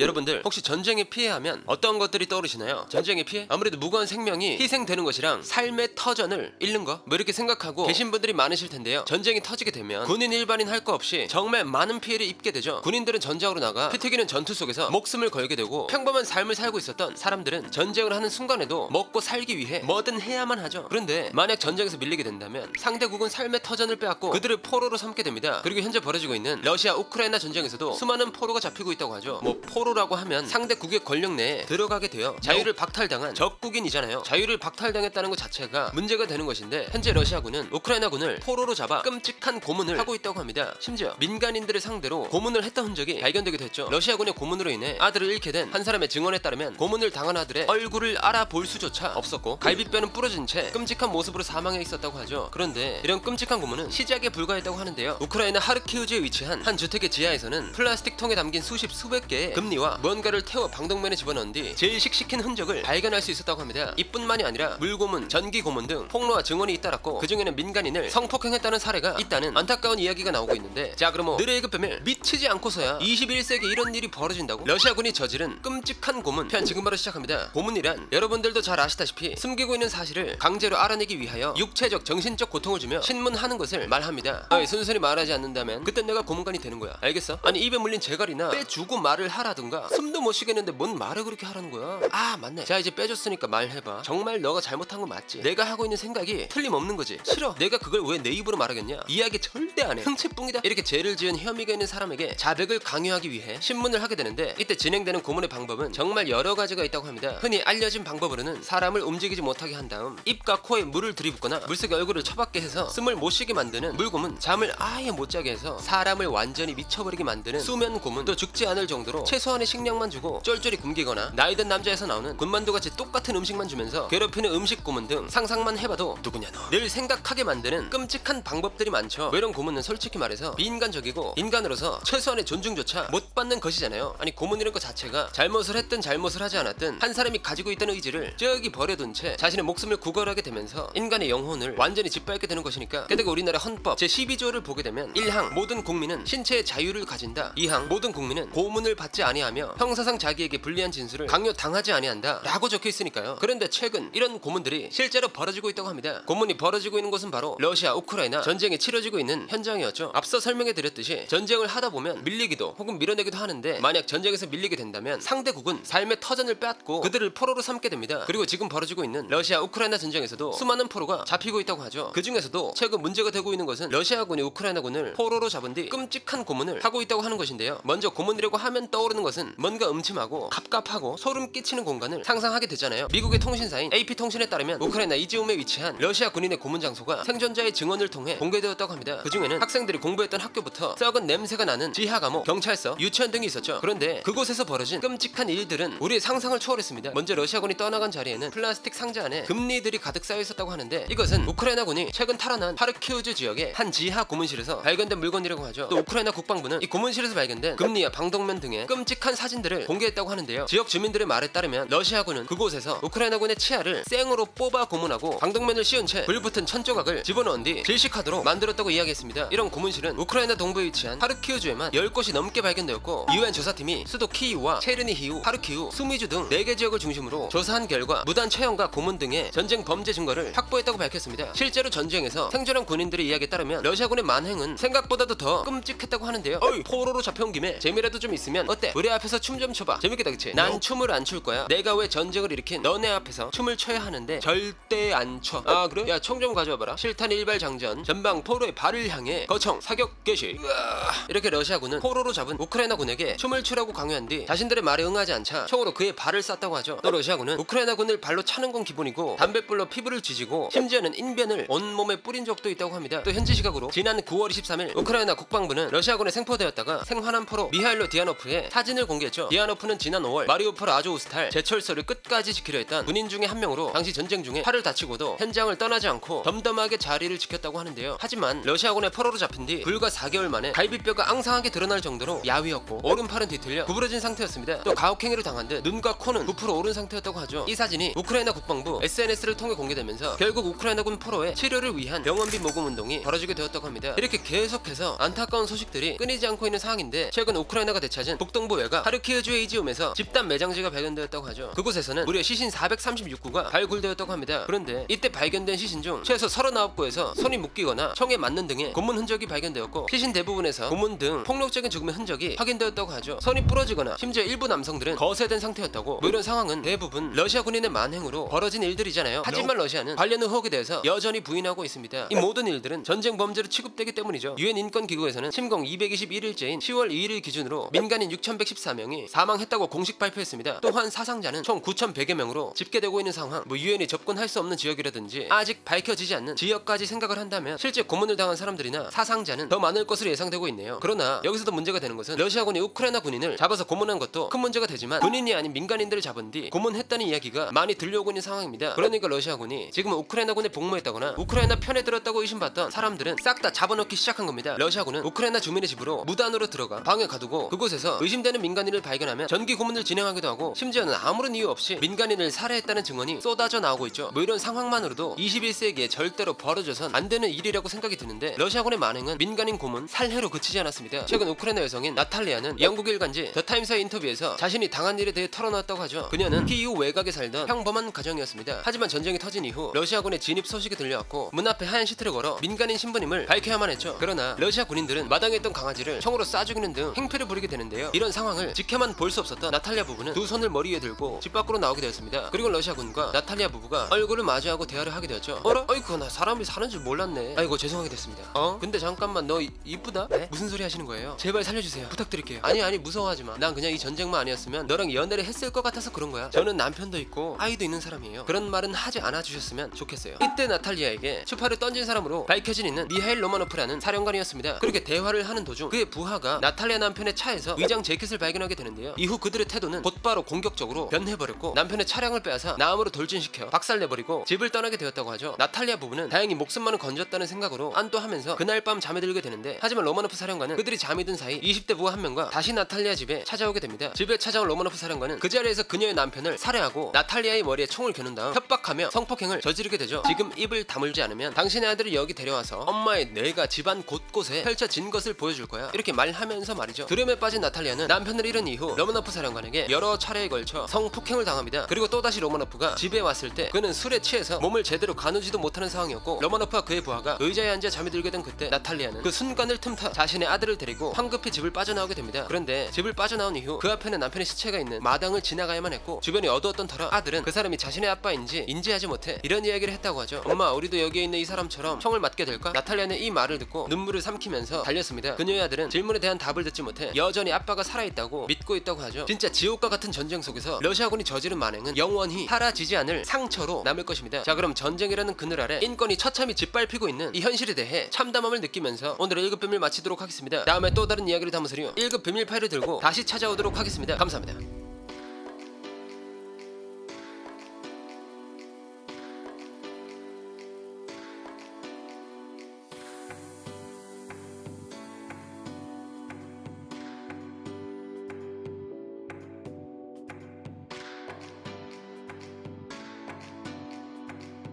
여러분들 혹시 전쟁의 피해 하면 어떤 것들이 떠오르시나요? 전쟁의 피해? 아무래도 무고한 생명이 희생되는 것이랑 삶의 터전을 잃는 거? 뭐 이렇게 생각하고 계신 분들이 많으실 텐데요. 전쟁이 터지게 되면 군인 일반인 할 거 없이 정말 많은 피해를 입게 되죠. 군인들은 전장으로 나가 피 튀기는 전투 속에서 목숨을 걸게 되고 평범한 삶을 살고 있었던 사람들은 전쟁을 하는 순간에도 먹고 살기 위해 뭐든 해야만 하죠. 그런데 만약 전쟁에서 밀리게 된다면 상대국은 삶의 터전을 빼앗고 그들을 포로로 삼게 됩니다. 그리고 현재 벌어지고 있는 러시아 우크라이나 전쟁에서도 수많은 포로가 잡히고 있다고 하죠. 뭐 포로라고 하면 상대국의 권력 내에 들어가게 되어 자유를 박탈당한 적국인이잖아요. 자유를 박탈당했다는 것 자체가 문제가 되는 것인데 현재 러시아군은 우크라이나군을 포로로 잡아 끔찍한 고문을 하고 있다고 합니다. 심지어 민간인들을 상대로 고문을 했던 흔적이 발견되기도 했죠. 러시아군의 고문으로 인해 아들을 잃게 된 한 사람의 증언에 따르면 고문을 당한 아들의 얼굴을 알아볼 수조차 없었고 갈비뼈는 부러진 채 끔찍한 모습으로 사망해 있었다고 하죠. 그런데 이런 끔찍한 고문은 시작에 불과했다고 하는데요. 우크라이나 하르키우즈에 위치한 한 주택의 지하에서는 플라스틱 통에 담긴 수백 개의 금리와 무언가를 태워 방독면에 집어넣은 뒤 제일 식시킨 흔적을 발견할 수 있었다고 합니다. 이뿐만이 아니라 물고문, 전기고문 등 폭로와 증언이 잇따랐고 그중에는 민간인을 성폭행했다는 사례가 있다는 안타까운 이야기가 나오고 있는데 자 그럼 뭐 느레이급 뱀을 미치지 않고서야 21세기 이런 일이 벌어진다고? 러시아군이 저지른 끔찍한 고문 편 지금 바로 시작합니다. 고문이란 여러분들도 잘 아시다시피 숨기고 있는 사실을 강제로 알아내기 위하여 육체적 정신적 고통을 주며 신문하는 것을 말합니다. 순순히 말하지 않는다면 그땐 내가 고문관이 되는 거야. 알겠어? 아니 입에 물린 재갈이나 빼주고 말을 하라든가 숨도 못 쉬겠는데 뭔 말을 그렇게 하라는 거야. 아 맞네. 자 이제 빼줬으니까 말해봐. 정말 너가 잘못한 건 맞지? 내가 하고 있는 생각이 틀림없는 거지? 싫어. 내가 그걸 왜 내 입으로 말하겠냐? 이야기 절대 안 해. 흥채뿡이다. 이렇게 죄를 지은 혐의가 있는 사람에게 자백을 강요하기 위해 신문을 하게 되는데 이때 진행되는 고문의 방법은 정말 여러 가지가 있다고 합니다. 흔히 알려진 방법으로는 사람을 움직이지 못하게 한 다음 입과 코에 물을 들이붓거나 물속에 얼굴을 처박게 해서 숨을 못 쉬게 만드는 물고문, 잠을 아예 못 자게 해서 사람을 완전히 미쳐버리게 만드는 수면 고문, 또 죽지 않을 정도로 최소한의 식량만 주고 쫄쫄이 굶기거나 나이든 남자에서 나오는 군만두같이 똑같은 음식만 주면서 괴롭히는 음식 고문 등 상상만 해봐도 누구냐 너 늘 생각하게 만드는 끔찍한 방법들이 많죠. 이런 고문은 솔직히 말해서 비인간적이고 인간으로서 최소한의 존중조차 못 받는 것이잖아요. 아니 고문이라는 것 자체가 잘못을 했든 잘못을 하지 않았든 한 사람이 가지고 있던 의지를 저기 버려둔 채 자신의 목숨을 구걸하게 되면서 인간의 영혼을 완전히 짓밟게 되는 것이니까. 게다가 우리나라 헌법 제12조를 보게 되면 1항 모든 국민은 신체의 자유를 가진다. 2항 모든 국민은 고문을 받지 아니하며 형사상 자기에게 불리한 진술을 강요당하지 아니한다 라고 적혀 있으니까요. 그런데 최근 이런 고문들이 실제로 벌어지고 있다고 합니다. 고문이 벌어지고 있는 곳은 바로 러시아 우크라이나 전쟁이 치러지고 있는 현장이었죠. 앞서 설명해드렸듯이 전쟁을 하다 보면 밀리기도 혹은 밀어내기도 하는데 만약 전쟁에서 밀리게 된다면 상대국은 삶의 터전을 빼앗고 그들을 포로로 삼게 됩니다. 그리고 지금 벌어지고 있는 러시아 우크라이나 전쟁에서도 수많은 포로가 잡히고 있다고 하죠. 그 중에서도 최근 문제가 되고 있는 것은 러시아군이 우크라이나군을 포로로 잡은 뒤 끔찍한 고문을 하고 있다고 하는 것인데요. 먼저 고문이라고 하면 떠오르는 것은 뭔가 음침하고 갑갑하고 소름 끼치는 공간을 상상하게 되잖아요. 미국의 통신사인 AP통신에 따르면 우크라이나 이지움에 위치한 러시아 군인의 고문 장소가 생존자의 증언을 통해 공개되었다고 합니다. 그 중에는 학생들이 공부했던 학교부터 썩은 냄새가 나는 지하 감옥, 경찰서, 유치원 등이 있었죠. 그런데 그곳에서 벌어진 끔찍한 일들은 우리의 상상을 초월했습니다. 먼저 러시아군이 떠나간 자리에는 플라스틱 상자 안에 금리들이 가득 쌓여 있었다고 하는데 이것은 우크라이나군이 최근 탈환한 하르키우즈 지역의 한 지하 고문실에서 발견된 물건이라고 하죠. 또 우크라이나 국방부는 이 고문실에서 발견된 금리와 방독면 등의 끔찍한 사진들을 공개했다고 하는데요. 지역 주민들의 말에 따르면 러시아군은 그곳에서 우크라이나군의 치아를 생으로 뽑아 고문하고 방독면을 씌운 채 불붙은 천조각을 집어넣은 뒤 질식하도록 만들었다고 이야기했습니다. 이런 고문실은 우크라이나 동부에 위치한 하르키우즈에만 10곳이 넘게 발견되었고 UN 조사팀이 수도 키이우와 체르니히우, 하르키우, 수미주 등 4개 지역을 중심으로 조사한 결과 무단 채용과 고문 등의 전쟁 범죄 증거를 확보했다고 밝혔습니다. 실제로 전쟁에서 생존한 군인들의 이야기에 따르면 러시아군의 만행은 생각보다도 더 끔찍했다고 하는데요. 어이 포로로 잡혀온 김에 재미라도 좀 있으면 어때? 우리 앞에서 춤 좀 춰봐. 재밌겠다 그치? 난 춤을 안 출 거야. 내가 왜 전쟁을 일으킨 너네 앞에서 춤을 춰야 하는데 절대 안 춰. 아 그래? 야 총 좀 가져와봐라. 실탄 일발장전 전방 포로의 발을 향해 거청 사격 개시. 이렇게 러시아군은 포로로 잡은 우크라이나군에게 춤을 추라고 강요한 뒤 자신들의 말에 응하지 않자 총으로 그의 발을 쐈다고 하죠. 또 러시아군은 우크라이나군을 발로 차는 건 기본이고 담뱃불로 피부를 쥐지고 심지어는 인변을 온몸에 뿌린 적도 있다고 합니다. 또 현지 시각으로 지난 9월 23일 우크라이나 국방부는 러시아군에 생포되었다가 생환한 포로 미하일로 디아노프의 사진을 공개했죠. 디아노프는 지난 5월 마리우폴 아조우스탈 제철소를 끝까지 지키려 했던 군인 중에 한 명으로 당시 전쟁 중에 팔을 다치고도 현장을 떠나지 않고 덤덤하게 자리를 지켰다고 하는데요. 하지만 러시아군의 포로로 잡힌 뒤 불과 4개월 만에 갈비뼈가 앙상하게 드러날 정도로 야위였고 오른팔은 뒤틀려 구부러진 상태였습니다. 또 가혹행위를 당한 듯 눈과 코는 부풀어 오른 상태였다고 하죠. 이 사진이 우크라이나 국방부 SNS를 통해 공개되면서 결국 우크라이나군 포로의 치료를 위한 병원비 모금 운동이 벌어지게 되었다고 합니다. 이렇게 계속해서 안타까운 소식들이 끊이지 않고 있는 상황인데 최근 우크라이나가 되찾은 북동부 러시아가 하르키우주의 이지움에서 집단 매장지가 발견되었다고 하죠. 그곳에서는 무려 시신 436구가 발굴되었다고 합니다. 그런데 이때 발견된 시신 중 최소 39구에서 손이 묶이거나 총에 맞는 등의 고문 흔적이 발견되었고, 시신 대부분에서 고문 등 폭력적인 죽음의 흔적이 확인되었다고 하죠. 손이 부러지거나 심지어 일부 남성들은 거세된 상태였다고. 뭐 이런 상황은 대부분 러시아 군인의 만행으로 벌어진 일들이잖아요. 하지만 러시아는 관련 의혹에 대해서 여전히 부인하고 있습니다. 이 모든 일들은 전쟁 범죄로 취급되기 때문이죠. 유엔 인권기구에서는 침공 221일째인 10월 2일 기준으로 민간인 6,114명이 사망했다고 공식 발표했습니다. 또한 사상자는 총 9,100여 명으로 집계되고 있는 상황. 뭐 유엔이 접근할 수 없는 지역이라든지 아직 밝혀지지 않는 지역까지 생각을 한다면 실제 고문을 당한 사람들이나 사상자는 더 많을 것으로 예상되고 있네요. 그러나 여기서도 문제가 되는 것은 러시아군이 우크라이나 군인을 잡아서 고문한 것도 큰 문제가 되지만 군인이 아닌 민간인들을 잡은 뒤 고문했다는 이야기가 많이 들려오고 있는 상황입니다. 그러니까 러시아군이 지금 우크라이나군에 복무했다거나 우크라이나 편에 들었다고 의심받던 사람들은 싹 다 잡아놓기 시작한 겁니다. 러시아군은 우크라이나 주민의 집으로 무단으로 들어가 방에 가두고 그곳에서 의심되는 민간인을 발견하면 전기 고문을 진행하기도 하고, 심지어는 아무런 이유 없이 민간인을 살해했다는 증언이 쏟아져 나오고 있죠. 뭐 이런 상황만으로도 21세기에 절대로 벌어져선 안 되는 일이라고 생각이 드는데, 러시아군의 만행은 민간인 고문, 살해로 그치지 않았습니다. 최근 우크라이나 여성인 나탈리아는 영국 일간지 더 타임스의 인터뷰에서 자신이 당한 일에 대해 털어놨다고 하죠. 그녀는 키이우 외곽에 살던 평범한 가정이었습니다. 하지만 전쟁이 터진 이후 러시아군의 진입 소식이 들려왔고 문 앞에 하얀 시트를 걸어 민간인 신분임을 밝혀야만 했죠. 그러나 러시아 군인들은 마당에 있던 강아지를 총으로 쏴 죽이는 등 행패를 부리게 되는데요. 이런 상황을 지켜만 볼 수 없었던 나탈리아 부부는 두 손을 머리 위에 들고 집 밖으로 나오게 되었습니다. 그리고 러시아군과 나탈리아 부부가 얼굴을 마주하고 대화를 하게 되었죠. 어라? 아이고, 나 사람이 사는 줄 몰랐네. 아이고, 죄송하게 됐습니다. 근데 잠깐만, 너 이쁘다? 네? 무슨 소리 하시는 거예요? 제발 살려주세요. 부탁드릴게요. 아니 무서워하지 마. 난 그냥 이 전쟁만 아니었으면 너랑 연애를 했을 것 같아서 그런 거야. 저는 남편도 있고 아이도 있는 사람이에요. 그런 말은 하지 않아 주셨으면 좋겠어요. 이때 나탈리아에게 추파를 던진 사람으로 밝혀진 있는 미하일 로마노프라는 사령관이었습니다. 그렇게 대화를 하는 도중 그의 부하가 나탈리아 남편의 차에서 위장 재킷을 발견하게 되는데요. 이후 그들의 태도는 곧바로 공격적으로 변해버렸고 남편의 차량을 빼앗아 나무로 돌진시켜 박살내버리고 집을 떠나게 되었다고 하죠. 나탈리아 부부는 다행히 목숨만은 건졌다는 생각으로 안도하면서 그날 밤 잠에 들게 되는데, 하지만 로마노프 사령관은 그들이 잠이 든 사이 20대 부하 한 명과 다시 나탈리아 집에 찾아오게 됩니다. 집에 찾아온 로마노프 사령관은 그 자리에서 그녀의 남편을 살해하고 나탈리아의 머리에 총을 겨눈 다음 협박하며 성폭행을 저지르게 되죠. 지금 입을 다물지 않으면 당신의 아들을 여기 데려와서 엄마의 뇌가 집안 곳곳에 펼쳐진 것을 보여줄 거야, 이렇게 말하면서 말이죠. 두려움에 빠진 나탈리아는 남편을 잃은 이후 로마노프 사령관에게 여러 차례에 걸쳐 성폭행을 당합니다. 그리고 또다시 로마노프가 집에 왔을 때 그는 술에 취해서 몸을 제대로 가누지도 못하는 상황이었고, 로마노프와 그의 부하가 의자에 앉아 잠이 들게 된 그때 나탈리아는 그 순간을 틈타 자신의 아들을 데리고 황급히 집을 빠져나오게 됩니다. 그런데 집을 빠져나온 이후 그 앞에는 남편의 시체가 있는 마당을 지나가야만 했고, 주변이 어두웠던 터라 아들은 그 사람이 자신의 아빠인지 인지하지 못해 이런 이야기를 했다고 하죠. 엄마, 우리도 여기에 있는 이 사람처럼 총을 맞게 될까? 나탈리아는 이 말을 듣고 눈물을 삼키면서 달렸습니다. 그녀의 아들은 질문에 대한 답을 듣지 못해 여전히 아빠가 살아있다고 믿고 있다고 하죠. 진짜 지옥과 같은 전쟁 속에서 러시아군이 저지른 만행은 영원히 사라지지 않을 상처로 남을 것입니다. 자, 그럼 전쟁이라는 그늘 아래 인권이 처참히 짓밟히고 있는 이 현실에 대해 참담함을 느끼면서 오늘의 1급 비밀 마치도록 하겠습니다. 다음에 또 다른 이야기를 담으시려 1급 비밀 파일을 들고 다시 찾아오도록 하겠습니다. 감사합니다.